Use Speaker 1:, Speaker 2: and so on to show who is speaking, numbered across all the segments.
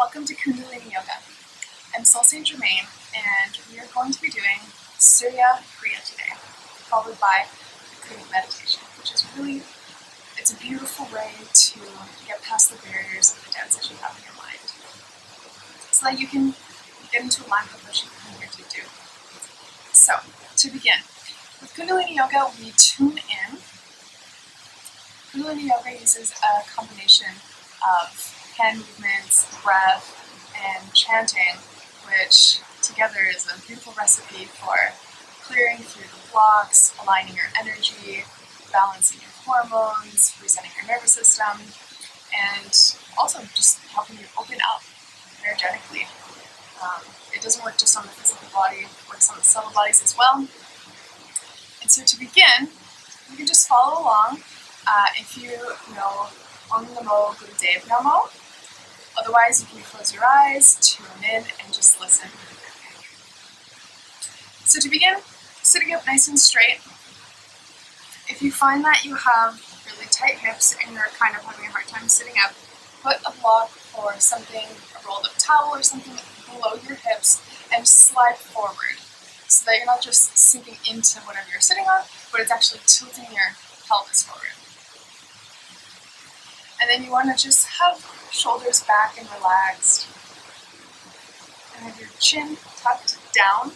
Speaker 1: Welcome to Kundalini Yoga. I'm Saint-Germaine, and we are going to be doing Surya Kriya today, followed by a Kriya meditation, which is really, it's a beautiful way to get past the barriers of the doubts that you have in your mind, so that you can get into alignment with what you've come here to do. So, to begin, with Kundalini Yoga, we tune in. Kundalini Yoga uses a combination of hand movements, breath, and chanting, which together is a beautiful recipe for clearing through the blocks, aligning your energy, balancing your hormones, resetting your nervous system, and also just helping you open up energetically. It doesn't work just on the physical body, it works on the subtle bodies as well. And so to begin, you can just follow along. If you know Om Namo Gurudev Namo, otherwise you can close your eyes, tune in, and just listen. So to begin, sitting up nice and straight. If you find that you have really tight hips and you're kind of having a hard time sitting up, put a block or something, a rolled up towel or something below your hips and slide forward so that you're not just sinking into whatever you're sitting on, but it's actually tilting your pelvis forward. And then you want to just have shoulders back and relaxed. And have your chin tucked down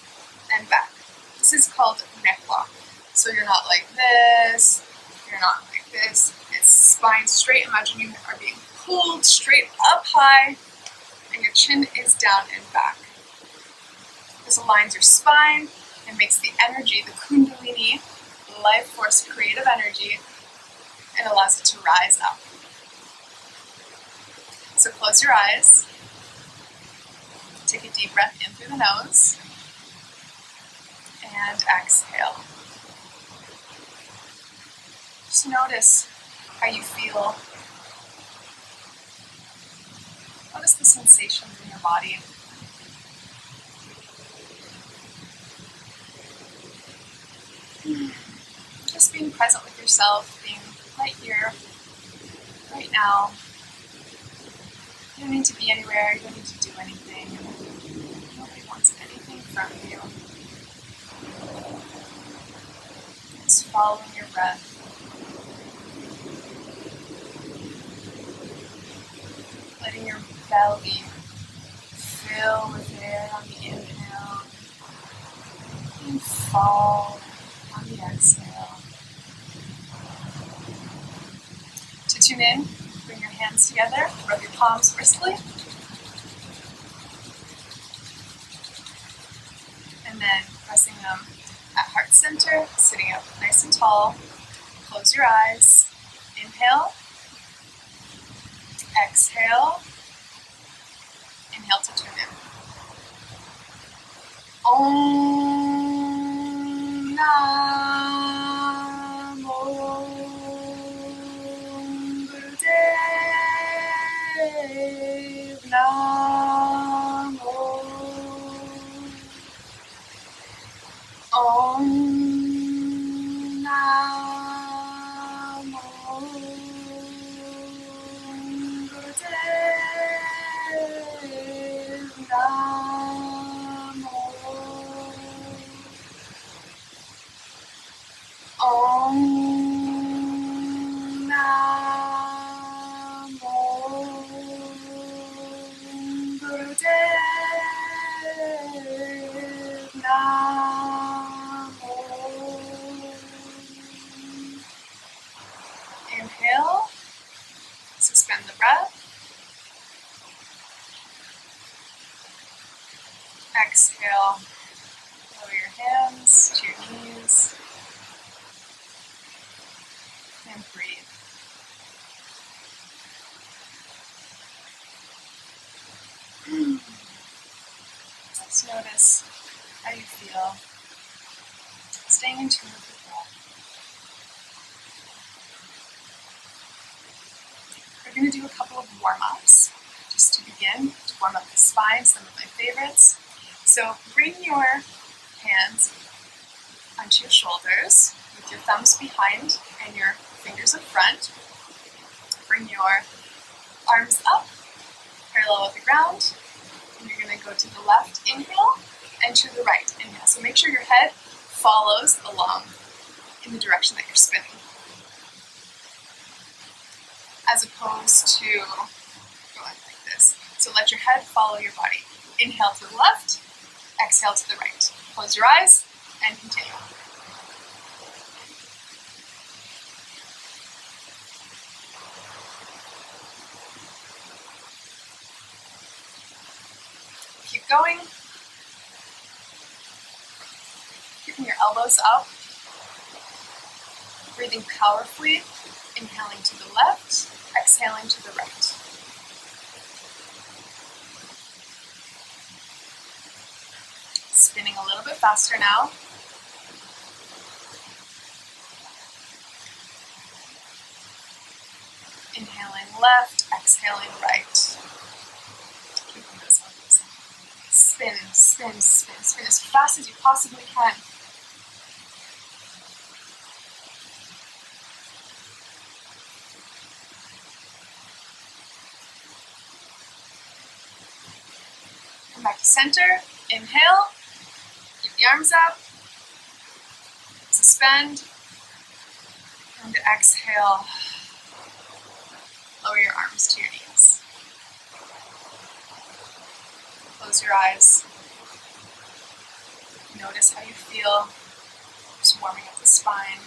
Speaker 1: and back. This is called neck lock. So you're not like this, you're not like this. It's spine straight. Imagine you are being pulled straight up high and your chin is down and back. This aligns your spine and makes the energy, the Kundalini, life force, creative energy, and allows it to rise up. So close your eyes, take a deep breath in through the nose, and exhale. Just notice how you feel. Notice the sensations in your body. Just being present with yourself, being right here, right now. You don't need to be anywhere, you don't need to do anything. Nobody wants anything from you. Just following your breath. Letting your belly fill with air on the inhale and fall on the exhale. To tune in, bring your hands together, rub your palms briskly, and then pressing them at heart center, sitting up nice and tall. Close your eyes, inhale, exhale, inhale to tune in. Om Namo Gurudev Namo. Om Namo Gurudev Namo. Om Namo Gurudev Namo. Inhale, suspend the breath. Exhale, lower your hands to your knees. And breathe. Let's notice how you feel. Staying in tune with the breath. We're going to do a couple of warm-ups just to begin, to warm up the spine, some of my favorites. So bring your hands onto your shoulders with your thumbs behind and your fingers in front. Bring your arms up, parallel with the ground. And you're going to go to the left, inhale, and to the right, inhale. So make sure your head follows along in the direction that you're spinning, as opposed to going like this. So let your head follow your body. Inhale to the left, exhale to the right. Close your eyes and continue. Keep going. Keeping your elbows up. Breathing powerfully. Inhaling to the left, exhaling to the right. Spinning a little bit faster now. Inhaling left, exhaling right. Keeping those elbows. Spin, spin, spin, spin as fast as you possibly can. Come back to center. Inhale. Keep the arms up. Suspend. And exhale. Lower your arms to your knees. Close your eyes. Notice how you feel. Just warming up the spine.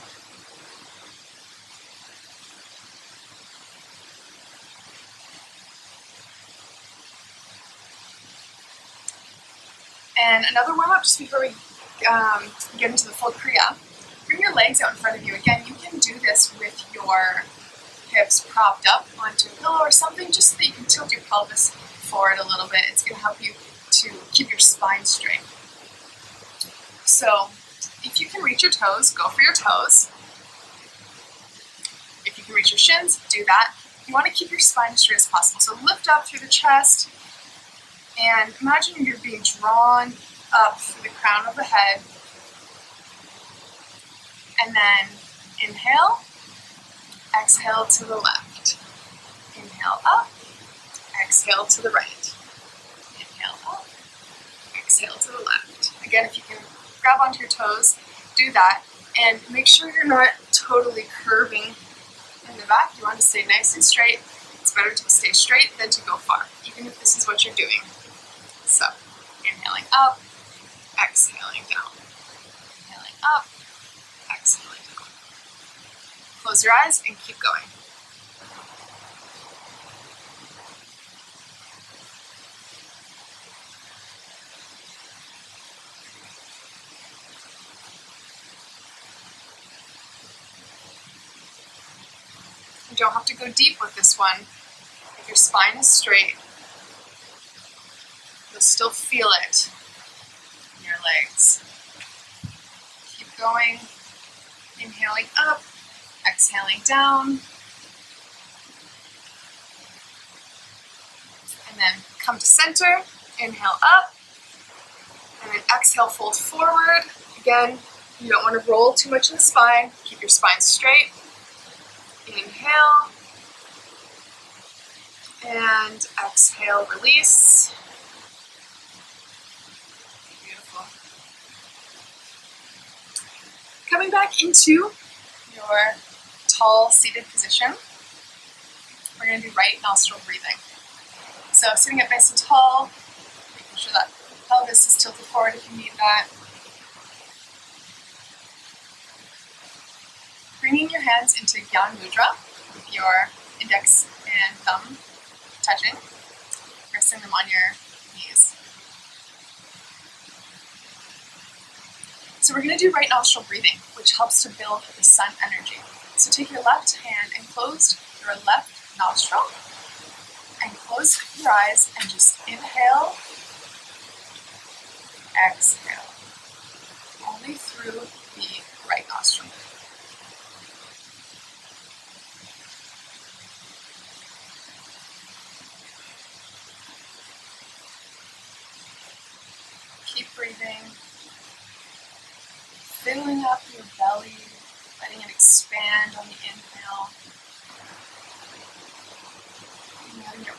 Speaker 1: And another warm-up just before we get into the full Kriya. Bring your legs out in front of you. Again, you can do this with your hips propped up onto a pillow or something, just so that you can tilt your pelvis forward a little bit. It's going to help you to keep your spine straight. So, if you can reach your toes, go for your toes. If you can reach your shins, do that. You want to keep your spine as straight as possible. So lift up through the chest, and imagine you're being drawn up through the crown of the head. And then inhale, exhale to the left. Inhale up, exhale to the right. Inhale up, exhale to the left. Again, if you can grab onto your toes, do that. And make sure you're not totally curving in the back. You want to stay nice and straight. It's better to stay straight than to go far, even if this is what you're doing. So, inhaling up, exhaling down. Inhaling up, exhaling down. Close your eyes and keep going. You don't have to go deep with this one. If your spine is straight, you'll still feel it in your legs. Keep going. Inhaling up, exhaling down. And then come to center. Inhale up. And then exhale, fold forward. Again, you don't want to roll too much in the spine. Keep your spine straight. Inhale. And exhale, release. Beautiful. Coming back into your tall seated position, we're going to do right nostril breathing. So sitting up nice and tall, making sure that pelvis is tilted forward if you need that. Bringing your hands into Gyan Mudra with your index and thumb touching, resting them on your knees. So we're going to do right nostril breathing, which helps to build the sun energy. So take your left hand and close your left nostril and close your eyes and just inhale, exhale, only through the right nostril. Keep breathing, filling up your belly, letting it expand on the inhale, and letting it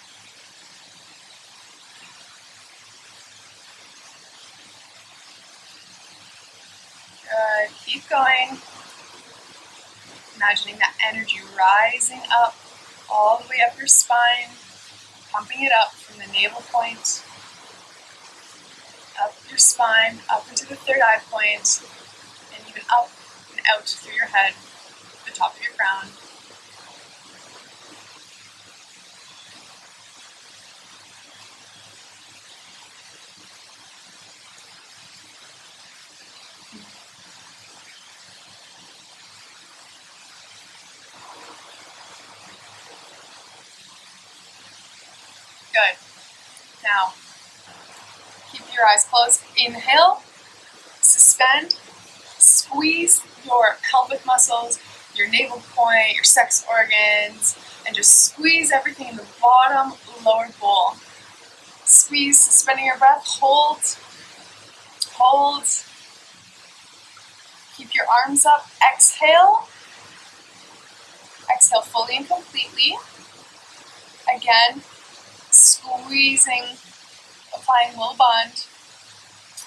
Speaker 1: Keep going. Imagining that energy rising up all the way up your spine, pumping it up from the navel point, up your spine, up into the third eye point, and even up and out through your head, the top of your crown. Good. Now, keep your eyes closed. Inhale, suspend, squeeze your pelvic muscles, your navel point, your sex organs, and just squeeze everything in the bottom lower bowl. Squeeze, suspending your breath. Hold. Hold. Keep your arms up. Exhale. Exhale fully and completely. Again, squeezing, applying will bond,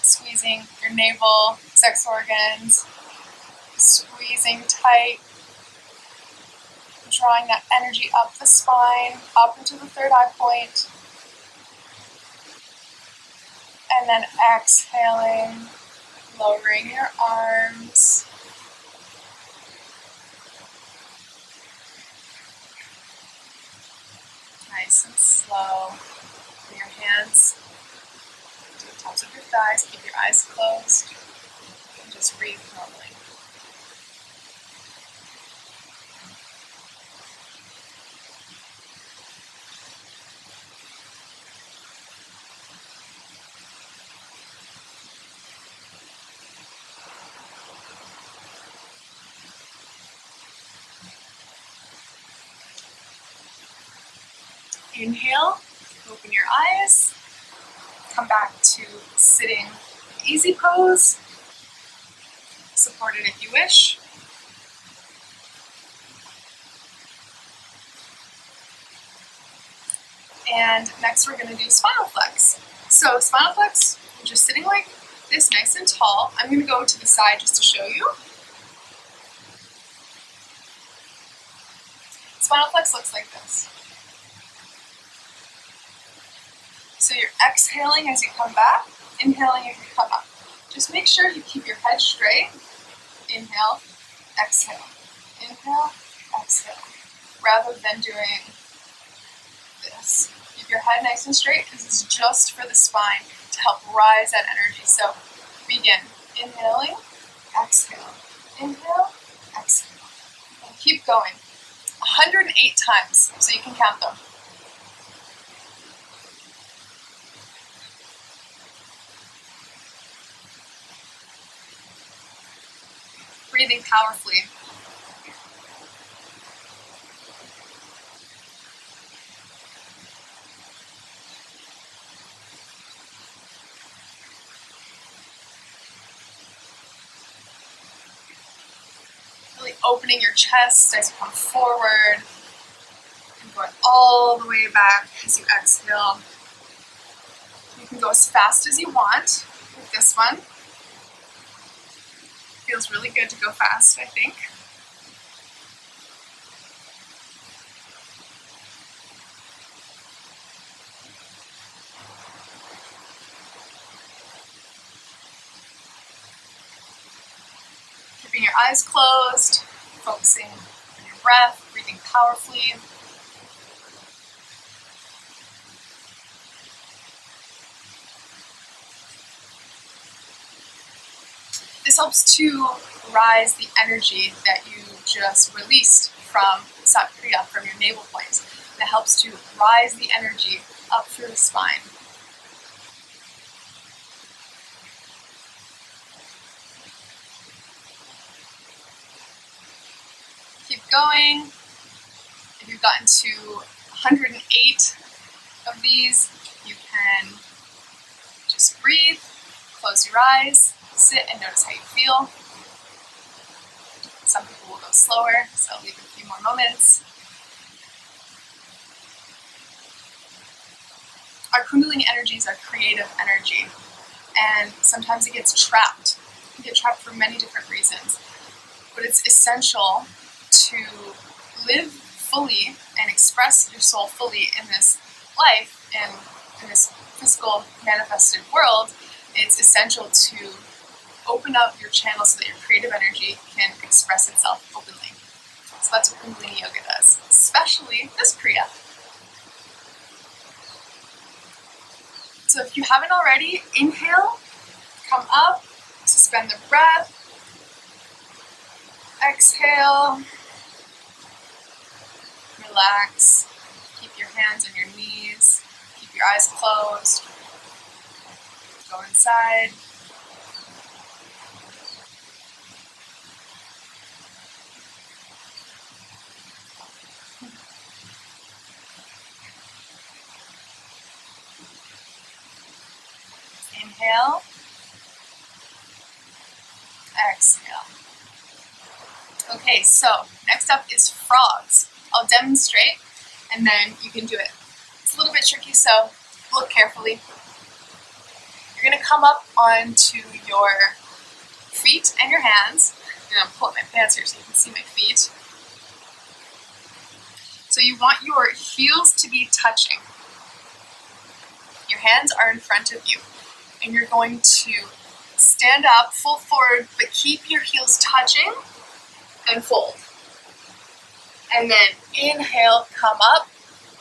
Speaker 1: squeezing your navel, sex organs, squeezing tight, drawing that energy up the spine, up into the third eye point, and then exhaling, lowering your arms. Nice and slow. Bring your hands to the tops of your thighs. Keep your eyes closed. And just breathe normally. Inhale, open your eyes, come back to sitting easy pose, supported if you wish. And next we're going to do spinal flex. So spinal flex, you're just sitting like this, nice and tall. I'm going to go to the side just to show you. Spinal flex looks like this. So you're exhaling as you come back, inhaling as you come up. Just make sure you keep your head straight. Inhale, exhale. Inhale, exhale. Rather than doing this. Keep your head nice and straight. This is just for the spine to help rise that energy. So begin. Inhaling, exhale. Inhale, exhale. And keep going. 108 times, so you can count them. Breathing powerfully. Really opening your chest as you come forward and going all the way back as you exhale. You can go as fast as you want with this one. Feels really good to go fast, I think. Keeping your eyes closed, focusing on your breath, breathing powerfully. This helps to rise the energy that you just released from Surya Kriya, from your navel point. That helps to rise the energy up through the spine. Keep going. If you've gotten to 108 of these, you can just breathe, close your eyes, sit and notice how you feel. Some people will go slower, so I'll leave a few more moments. Our Kundalini energies are creative energy, and sometimes it gets trapped can get trapped for many different reasons. But it's essential to live fully and express your soul fully in this life and in this physical manifested world. It's essential to open up your channel so that your creative energy can express itself openly. So that's what Kundalini Yoga does, especially this Kriya. So if you haven't already, inhale, come up, suspend the breath, exhale, relax, keep your hands on your knees, keep your eyes closed, go inside. Inhale, exhale. Okay, so next up is frogs. I'll demonstrate and then you can do it. It's a little bit tricky, so look carefully. You're going to come up onto your feet and your hands. And I'm pulling my pants here so you can see my feet. So you want your heels to be touching. Your hands are in front of you. And you're going to stand up, full forward, but keep your heels touching and fold. And then inhale, come up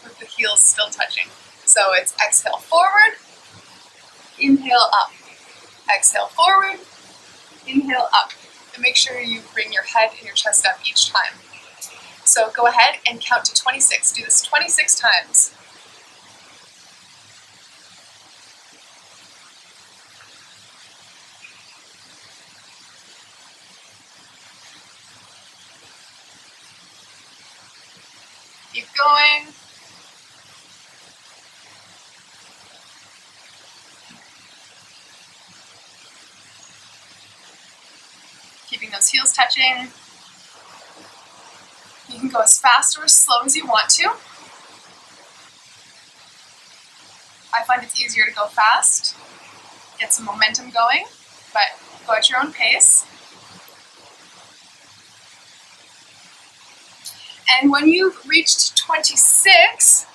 Speaker 1: with the heels still touching. So it's exhale forward, inhale up. Exhale forward, inhale up. And make sure you bring your head and your chest up each time. So go ahead and count to 26. Do this 26 times. Keep going. Keeping those heels touching. You can go as fast or as slow as you want to. I find it's easier to go fast, get some momentum going, but go at your own pace. And when you've reached 26,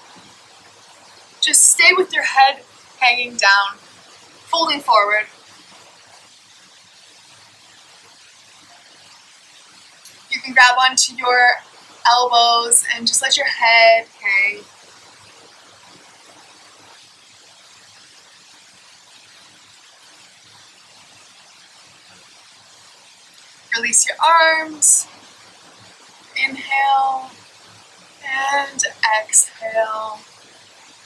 Speaker 1: just stay with your head hanging down, folding forward. You can grab onto your elbows and just let your head hang. Release your arms. Inhale and exhale.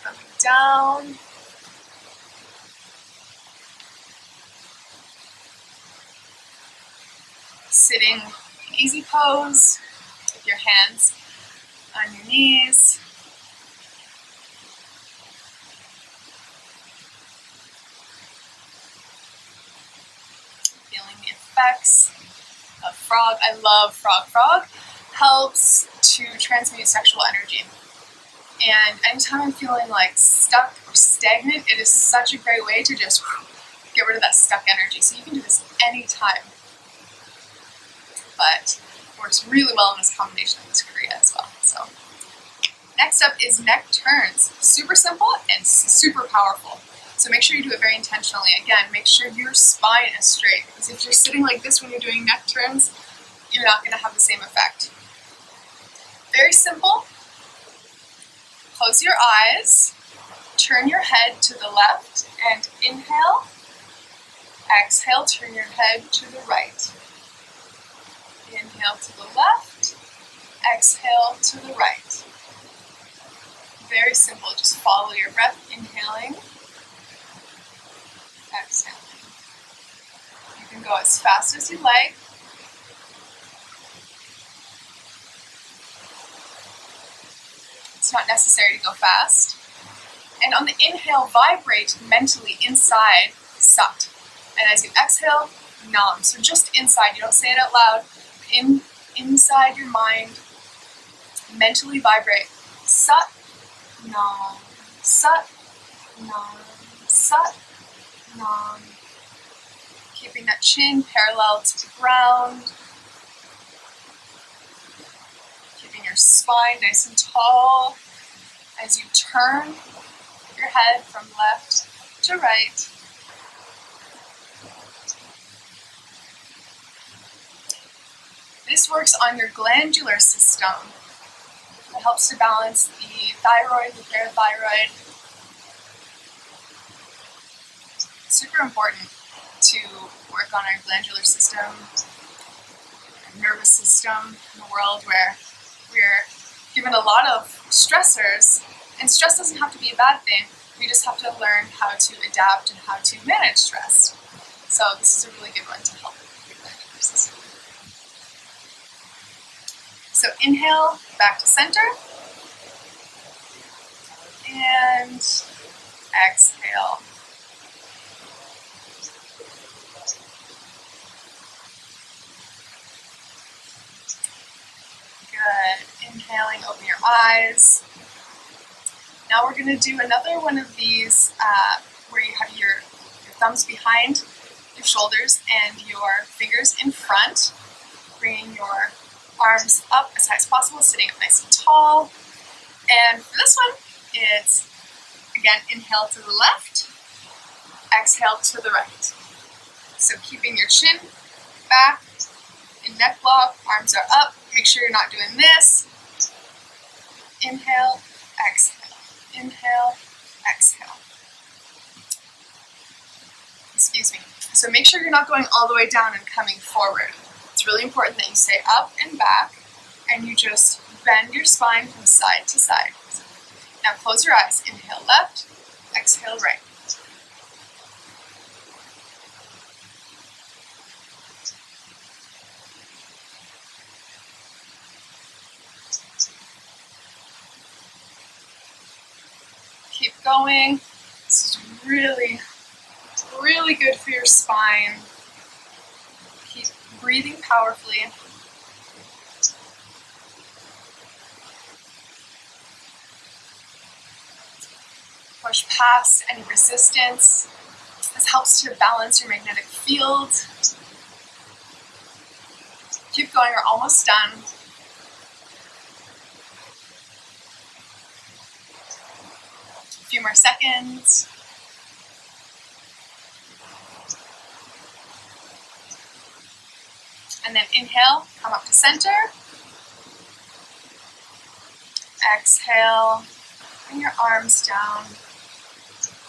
Speaker 1: Coming down. Sitting in easy pose with your hands on your knees. Feeling the effects of frog. I love frog. Frog helps to transmute sexual energy. And anytime I'm feeling like stuck or stagnant, it is such a great way to just get rid of that stuck energy. So you can do this anytime. But it works really well in this combination of this Kriya as well. So next up is neck turns. Super simple and super powerful. So make sure you do it very intentionally. Again, make sure your spine is straight, because if you're sitting like this when you're doing neck turns, you're not going to have the same effect. Very simple. Close your eyes, turn your head to the left, and inhale. Exhale, turn your head to the right. Inhale to the left, exhale to the right. Very simple, just follow your breath, inhaling, exhaling. You can go as fast as you like. It's not necessary to go fast. And on the inhale, vibrate mentally inside Sat. And as you exhale, Nam. So just inside, you don't say it out loud. Inside your mind, mentally vibrate. Sat, Nam, Sat, Nam, Sat, Nam. Keeping that chin parallel to the ground. Keeping your spine nice and tall as you turn your head from left to right. This works on your glandular system. It helps to balance the thyroid, the parathyroid. Super important to work on our glandular system, our nervous system in a world where we're given a lot of stressors, and stress doesn't have to be a bad thing. We just have to learn how to adapt and how to manage stress. So this is a really good one to help your glandular system. So inhale, back to center, and exhale. Good. Inhaling, open your eyes. Now we're going to do another one of these where you have your thumbs behind your shoulders and your fingers in front, bringing your arms up as high as possible, sitting up nice and tall. And for this one, it's, again, inhale to the left, exhale to the right. So keeping your chin back in neck block, arms are up. Make sure you're not doing this. Inhale, exhale. Inhale, exhale. Excuse me. So make sure you're not going all the way down and coming forward. It's really important that you stay up and back, and you just bend your spine from side to side. Now close your eyes. Inhale left, exhale right. Keep going. This is really, really good for your spine. Keep breathing powerfully. Push past any resistance. This helps to balance your magnetic field. Keep going, we're almost done. A few more seconds. And then inhale, come up to center. Exhale, bring your arms down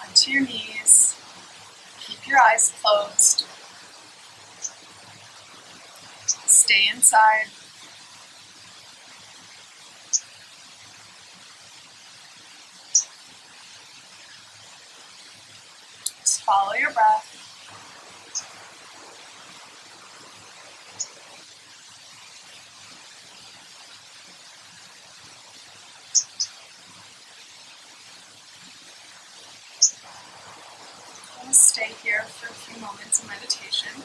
Speaker 1: onto your knees. Keep your eyes closed. Stay inside. Just follow your breath. Stay here for a few moments in meditation.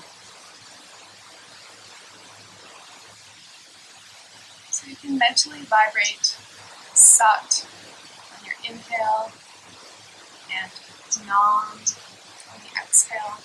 Speaker 1: So you can mentally vibrate Sat on your inhale and Nam on the exhale.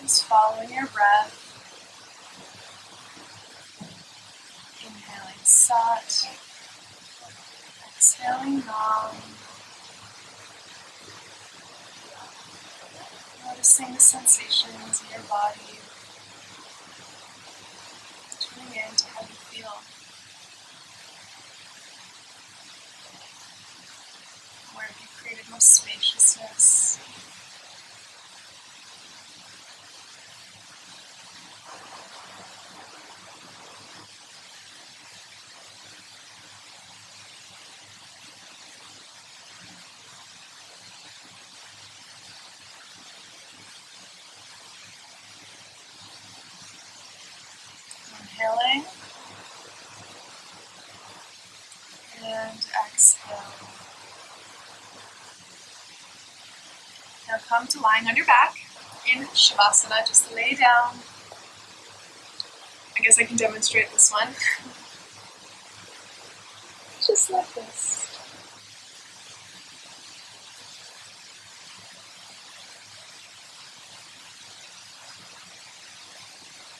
Speaker 1: Just following your breath. Inhaling Sat. Exhaling Nam. Noticing the sensations in your body. Tuning in to how you feel. Where have you created most spaciousness? come to lying on your back in Shavasana. Just lay down. I guess I can demonstrate this one. Just like this.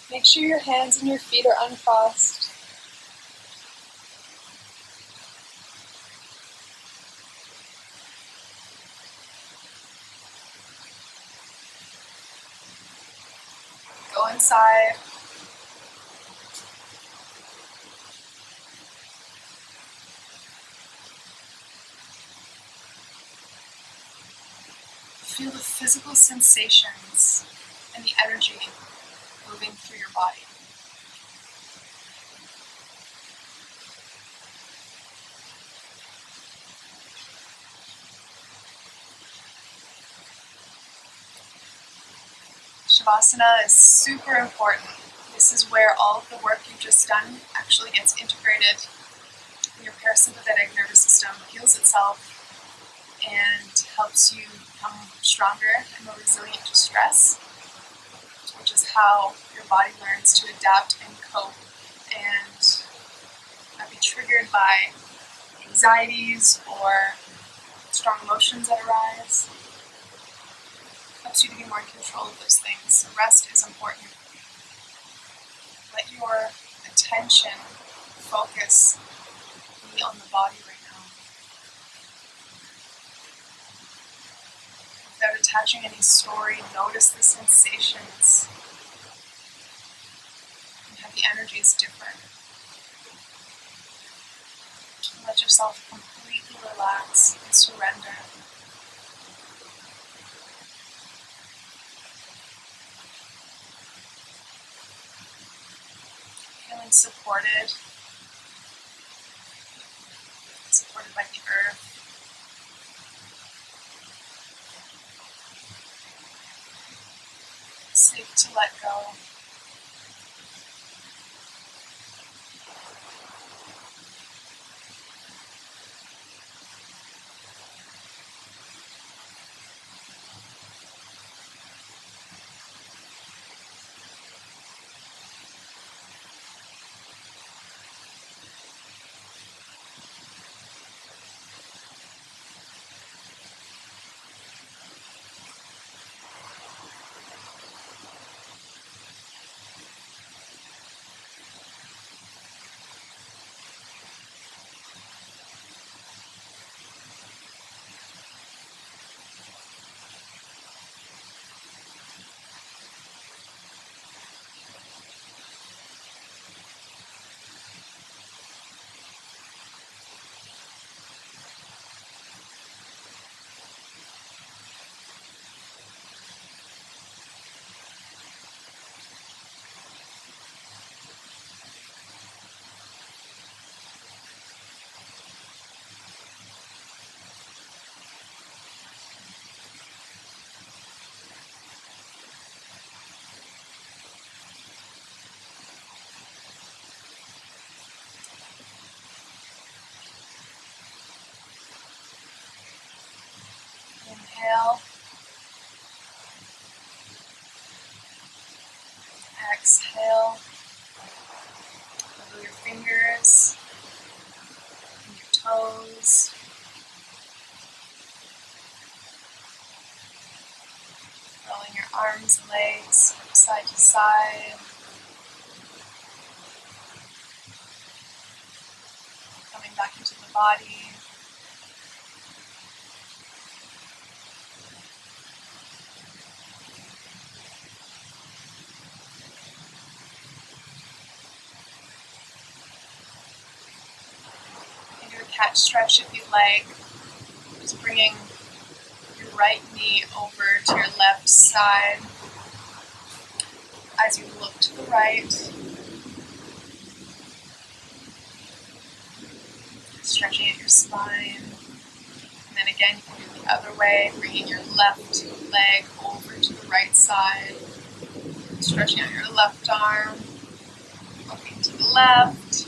Speaker 1: Make sure your hands and your feet are uncrossed. Go inside. Feel the physical sensations and the energy moving through your body. Shavasana is super important. This is where all of the work you've just done actually gets integrated. Your parasympathetic nervous system heals itself and helps you become stronger and more resilient to stress, which is how your body learns to adapt and cope and not be triggered by anxieties or strong emotions that arise. Helps you to be more in control of those things. So rest is important. Let your attention focus be on the body right now. Without attaching any story, notice the sensations and how the energy is different. Let yourself completely relax and surrender. Feeling supported by the earth. Safe to let go. Inhale. Exhale. Wiggle your fingers and your toes. Rolling your arms and legs from side to side. Coming back into the body. Cat stretch if you'd like. Just bringing your right knee over to your left side as you look to the right. Stretching at your spine. And then again, you can do the other way, bringing your left leg over to the right side. Stretching out your left arm. Looking to the left.